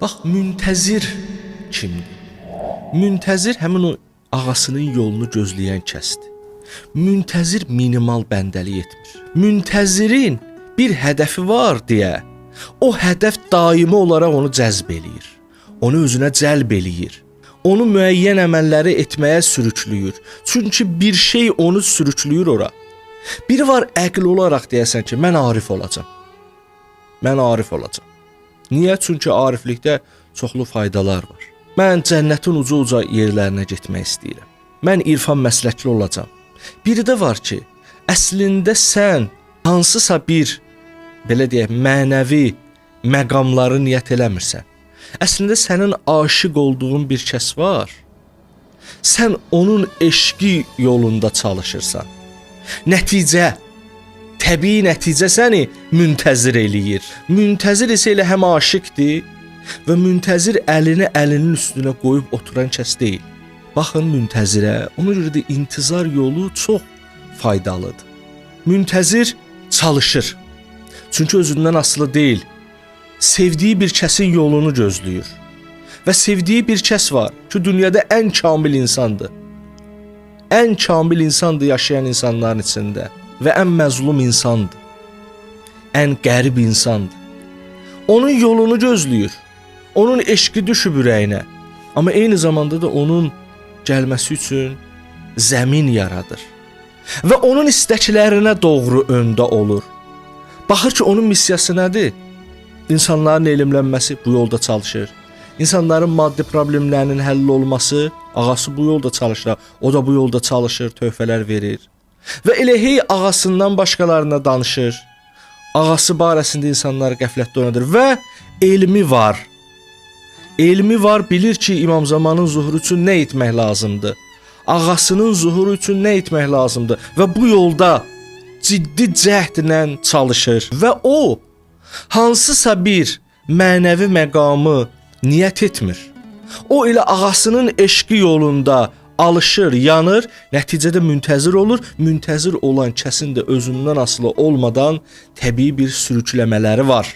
Bax, müntəzir kimdir? Müntəzir həmin o ağasının yolunu gözləyən kəsdir. Müntəzir minimal bəndəlik etmir. Müntəzirin bir hədəfi var deyə, o hədəf daimi olaraq onu cəzb eləyir. Onu özünə cəlb eləyir. Onu müəyyən əməlləri etməyə sürükləyir. Çünki bir şey onu sürükləyir ora. Biri var əql olaraq deyəsən ki, mən arif olacam. Mən arif olacam. Niyə? Çünki ariflikdə çoxlu faydalar var. Mən cənnətin uca yerlərinə getmək istəyirəm. Mən irfan məsləkli olacam. Biri də var ki, əslində sən hansısa bir, belə deyək, mənəvi məqamları niyyət eləmirsən. Əslində sənin aşiq olduğun bir kəs var. Sən onun eşqi yolunda çalışırsan. Nəticə, təbii nəticə səni müntəzir eləyir. Müntəzir isə elə həm aşiqdir və müntəzir əlini əlinin üstünə qoyub oturan kəs deyil. Baxın müntəzirə, ona görə də intizar yolu çox faydalıdır. Müntəzir çalışır. Çünki özündən asılı deyil. Sevdiyi bir kəsin yolunu gözləyir. Və sevdiyi bir kəs var ki, dünyada ən kamil insandır. Ən kamil insandır yaşayan insanların içində və ən məzlum insandır. Ən qərib insandır. Onun yolunu gözləyir. Onun eşqi düşüb ürəyinə. Amma eyni zamanda da onun gəlməsi üçün zəmin yaradır. Və onun istəklərinə doğru öndə olur. Baxır ki, onun missiyası nədir? İnsanların elmlənməsi, bu yolda çalışır. İnsanların maddi problemlərinin həll olması, ağası bu yolda çalışır. O da bu yolda çalışır, töhfələr verir. Və elə hey ağasından başqalarına danışır. Ağası barəsində insanları qəflətdə oynadır və elmi var. Elmi var, bilir ki, İmam Zamanın zuhuru üçün nə etmək lazımdır. Ağasının zuhuru üçün nə etmək lazımdır. Və bu yolda ciddi cəhdlə çalışır. Və o, hansısa bir mənəvi məqamı niyyət etmir. O elə ağasının eşqi yolunda alışır, yanır, nəticədə müntəzir olur. Müntəzir olan kəsin də özündən asılı olmadan təbii bir sürükləmələri var.